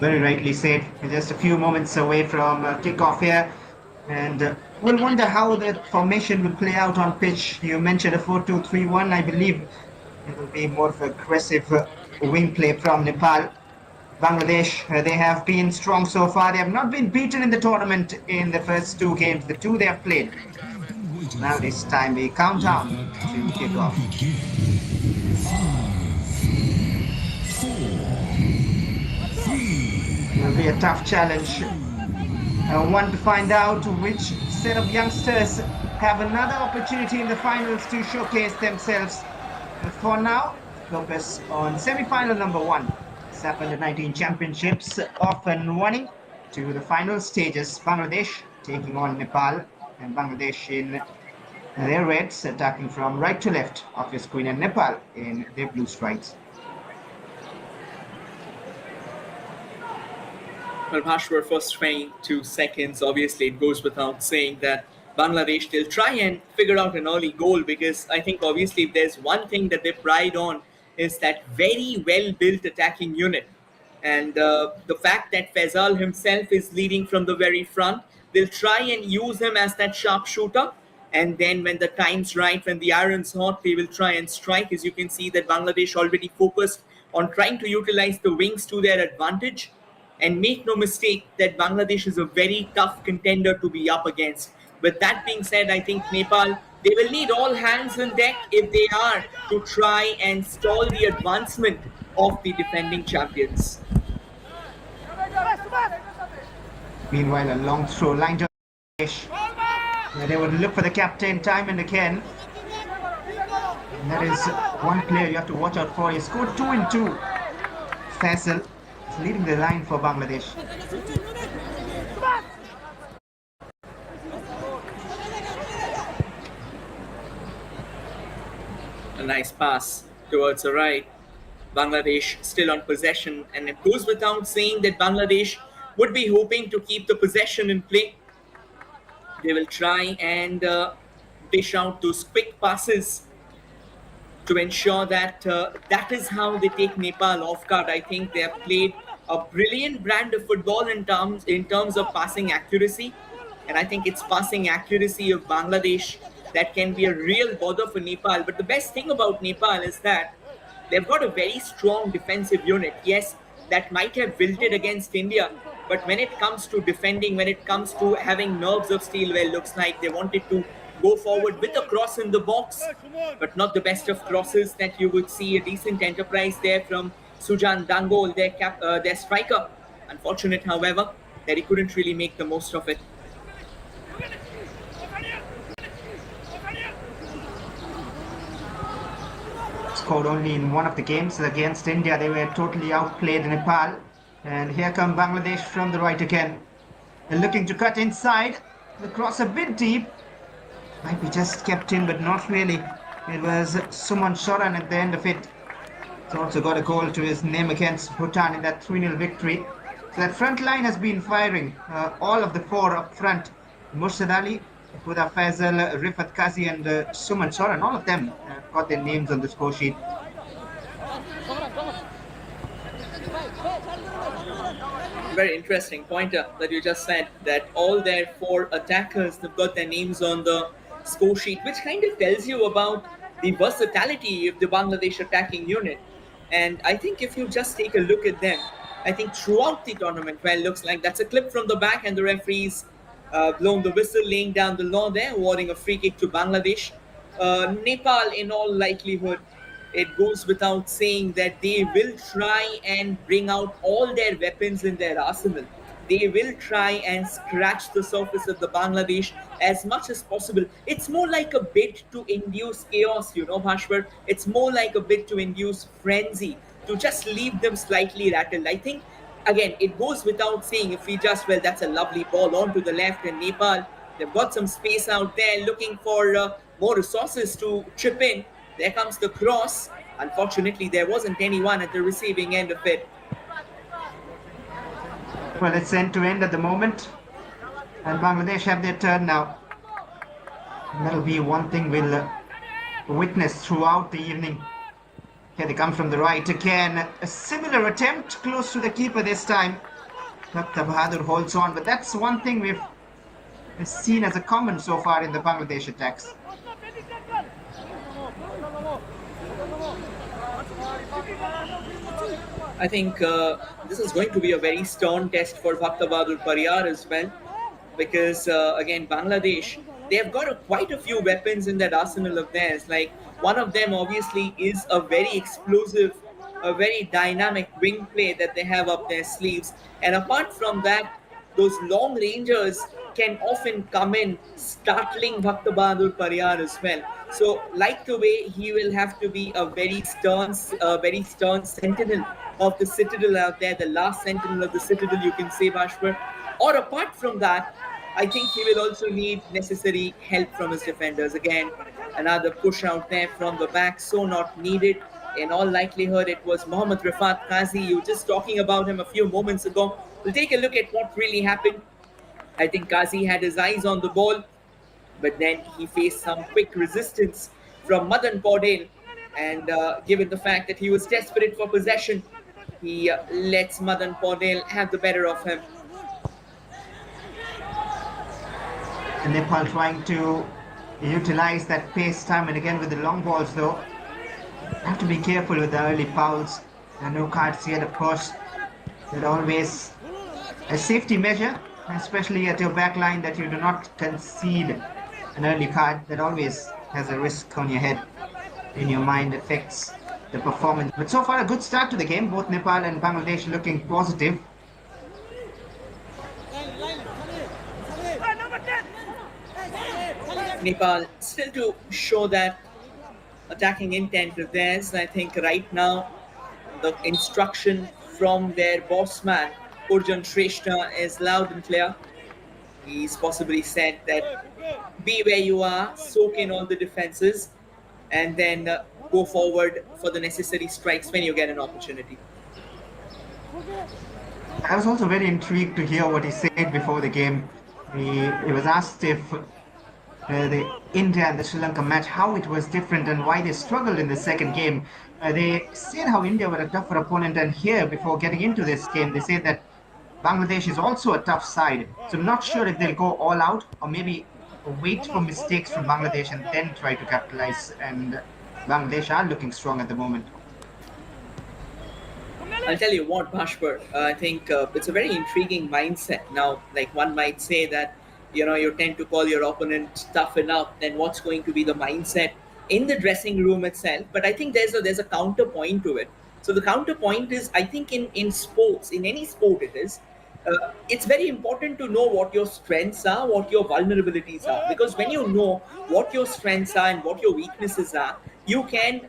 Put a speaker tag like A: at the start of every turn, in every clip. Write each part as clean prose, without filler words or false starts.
A: Very rightly said. We're just a few moments away from kickoff here, and we'll wonder how the formation will play out on pitch. You mentioned a 4-2-3-1. I believe it will be more of aggressive wing play from Nepal. Bangladesh, they have been strong so far. They have not been beaten in the tournament in the first two games, the two they have played. Now this time we count down to kickoff. It will be a tough challenge. One to find out which set of youngsters have another opportunity in the finals to showcase themselves. But for now, focus on semi-final number 1. SAP Under-19 Championships off and running to the final stages. Bangladesh taking on Nepal, and Bangladesh in their reds attacking from right to left of your screen, and Nepal in their blue stripes.
B: Well, Bhashwar, first 22 seconds, obviously it goes without saying that Bangladesh, they'll try and figure out an early goal, because I think obviously if there's one thing that they pride on is that very well-built attacking unit. And the fact that Faisal himself is leading from the very front, they'll try and use him as that sharpshooter. And then when the time's right, when the iron's hot, they will try and strike. As you can see that Bangladesh already focused on trying to utilize the wings to their advantage. And make no mistake that Bangladesh is a very tough contender to be up against. With that being said, I think Nepal, they will need all hands on deck if they are to try and stall the advancement of the defending champions.
A: Meanwhile, a long throw line to Bangladesh. They would look for the captain time and again. And that is one player you have to watch out for. He scored 2 in 2. Faisal leading the line for Bangladesh.
B: A nice pass towards the right. Bangladesh still on possession, and it goes without saying that Bangladesh would be hoping to keep the possession in play. They will try and dish out those quick passes to ensure that that is how they take Nepal off guard. I think they have played a brilliant brand of football in terms of passing accuracy, and I think it's passing accuracy of Bangladesh that can be a real bother for Nepal. But the best thing about Nepal is that they've got a very strong defensive unit. Yes, that might have wilted against India, but when it comes to defending, when it comes to having nerves of steel, well, looks like they wanted to go forward with a cross in the box, but not the best of crosses that you would see. A decent enterprise there from Sujan Dangol, their striker. Unfortunate, however, that he couldn't really make the most of it.
A: Scored only in one of the games against India. They were totally outplayed in Nepal. And here come Bangladesh from the right again. They're looking to cut inside. The cross a bit deep. Might be just kept in, but not really. It was Suman Soran at the end of it. He's also got a goal to his name against Bhutan in that 3-0 victory. So that front line has been firing. All of the 4 up front. Murshid Ali, Huda Faisal, Rifat Kazi and Suman Soran. All of them got their names on the score sheet.
B: Very interesting pointer that you just said, that all their 4 attackers have got their names on the score sheet, which kind of tells you about the versatility of the Bangladesh attacking unit. And I think if you just take a look at them, I think throughout the tournament, well, it looks like that's a clip from the back, and the referees blown the whistle, laying down the law there, awarding a free kick to Bangladesh. Nepal, in all likelihood, it goes without saying that they will try and bring out all their weapons in their arsenal. They will try and scratch the surface of the Bangladesh as much as possible. It's more like a bid to induce chaos, Bhashwar. It's more like a bid to induce frenzy, to just leave them slightly rattled. I think, again, it goes without saying, if we just, well, that's a lovely ball on to the left, and Nepal, they've got some space out there looking for more resources to chip in. There comes the cross. Unfortunately, there wasn't anyone at the receiving end of it.
A: Well, it's end to end at the moment, and Bangladesh have their turn now. And that'll be one thing we'll witness throughout the evening. Here they come from the right again. A similar attempt close to the keeper this time. Dr. Bahadur holds on, but that's one thing we've seen as a common so far in the Bangladesh attacks.
B: I think this is going to be a very stern test for Bhaktabadur Pariyar as well, because again, Bangladesh, they have got quite a few weapons in that arsenal of theirs. Like one of them, obviously, is a very explosive, a very dynamic wing play that they have up their sleeves. And apart from that, those long rangers can often come in, startling Bhaktabadur Pariyar as well. So, like the way he will have to be a very stern sentinel of the citadel out there, the last sentinel of the citadel, you can say, Bashwar. Or apart from that, I think he will also need necessary help from his defenders. Again, another push out there from the back, so not needed. In all likelihood, it was Mohammad Rifat Qazi. You were just talking about him a few moments ago. We'll take a look at what really happened. I think Qazi had his eyes on the ball, but then he faced some quick resistance from Madan Paudel. And given the fact that he was desperate for possession, he lets Madan Paudel have the better of him.
A: And Nepal trying to utilize that pace time and again with the long balls though. Have to be careful with the early fouls. There are no cards yet, of course. They're always a safety measure, especially at your back line, that you do not concede an early card. That always has a risk on your head. In your mind, affects the performance. But so far, a good start to the game. Both Nepal and Bangladesh looking positive.
B: Nepal still to show that attacking intent of theirs. I think right now the instruction from their boss man, Urjan Shrestha, is loud and clear. He's possibly said that be where you are, soak in all the defenses, and then go forward for the necessary strikes when you get an opportunity.
A: I was also very intrigued to hear what he said before the game. He was asked if the India and the Sri Lanka match, how it was different and why they struggled in the second game. They said how India were a tougher opponent, and here, before getting into this game, they said that Bangladesh is also a tough side. So I'm not sure if they'll go all out or maybe wait for mistakes from Bangladesh and then try to capitalize. And Bangladesh are looking strong at the moment.
B: I'll tell you what, Bhashpur, I think it's a very intriguing mindset. Now, like one might say that, you tend to call your opponent tough enough, then what's going to be the mindset in the dressing room itself? But I think there's a counterpoint to it. So the counterpoint is, I think in sports, in any sport it's very important to know what your strengths are, what your vulnerabilities are. Because when you know what your strengths are and what your weaknesses are, you can,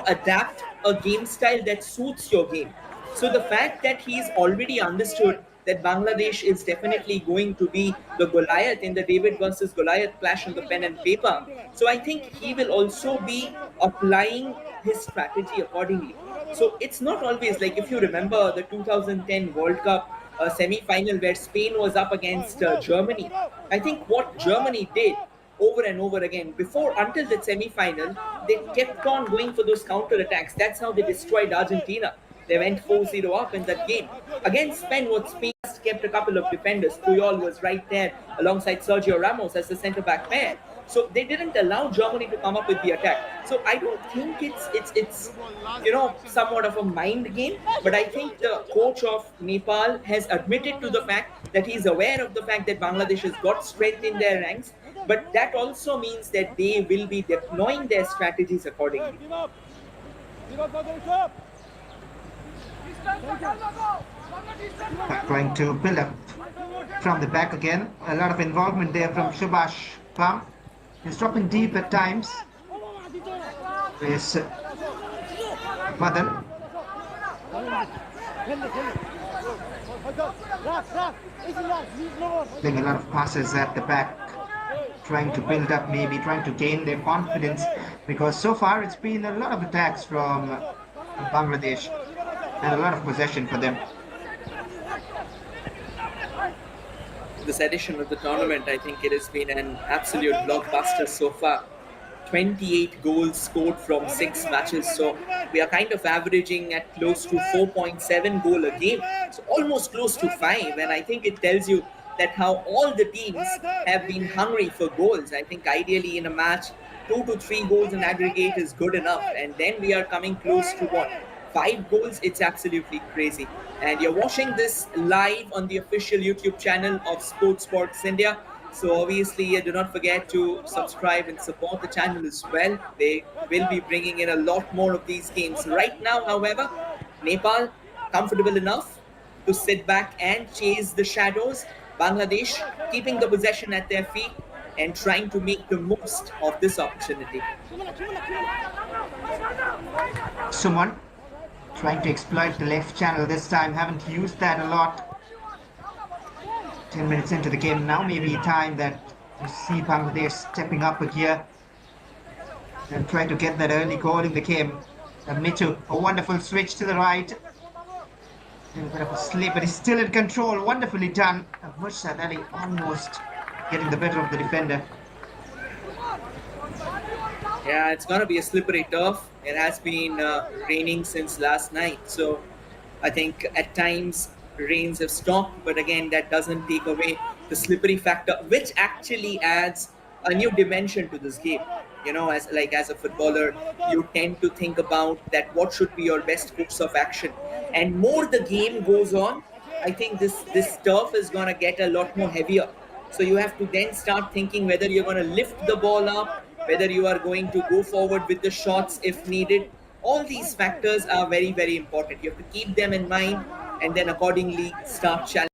B: adapt a game style that suits your game. So the fact that he's already understood that Bangladesh is definitely going to be the Goliath in the David versus Goliath clash on the pen and paper. So I think he will also be applying his strategy accordingly. So it's not always like, if you remember the 2010 World Cup semi-final where Spain was up against Germany. I think what Germany did over and over again before, until that semi-final, they kept on going for those counter attacks. That's how they destroyed Argentina. They went 4-0 up in that game. Against Spain, what Spain just kept a couple of defenders. Puyol was right there alongside Sergio Ramos as the centre-back pair. So they didn't allow Germany to come up with the attack. So I don't think it's somewhat of a mind game, but I think the coach of Nepal has admitted to the fact that he's aware of the fact that Bangladesh has got strength in their ranks, but that also means that they will be deploying their strategies accordingly.
A: Trying to build up from the back again. A lot of involvement there from Subhash Pam. He's dropping deep at times. There's Madan. Playing a lot of passes at the back, trying to build up, maybe trying to gain their confidence, because so far it's been a lot of attacks from Bangladesh and a lot of possession for them.
B: This edition of the tournament, I think it has been an absolute blockbuster so far. 28 goals scored from 6 matches. So we are kind of averaging at close to 4.7 goal a game. So almost close to 5. And I think it tells you that how all the teams have been hungry for goals. I think ideally in a match, 2 to 3 goals in aggregate is good enough. And then we are coming close to what? 5 goals. It's absolutely crazy. And you're watching this live on the official YouTube channel of Sports India. So obviously, do not forget to subscribe and support the channel as well. They will be bringing in a lot more of these games. Right now, however, Nepal comfortable enough to sit back and chase the shadows. Bangladesh keeping the possession at their feet and trying to make the most of this opportunity.
A: Suman trying to exploit the left channel this time. Haven't used that a lot. 10 minutes into the game now, maybe time that you see Bangladesh stepping up a gear and try to get that early goal in the game. And Mitu, a wonderful switch to the right. A bit of a slip, but he's still in control. Wonderfully done. Murshad Ali almost getting the better of the defender.
B: Yeah, it's gonna be a slippery turf. It has been raining since last night, so I think at times rains have stopped, but again, that doesn't take away the slippery factor, which actually adds a new dimension to this game. As a footballer, you tend to think about that what should be your best course of action, and more the game goes on, I think this turf is gonna get a lot more heavier. So you have to then start thinking whether you're going to lift the ball up, whether you are going to go forward with the shots if needed. All these factors are very, very important. You have to keep them in mind and then accordingly start challenging.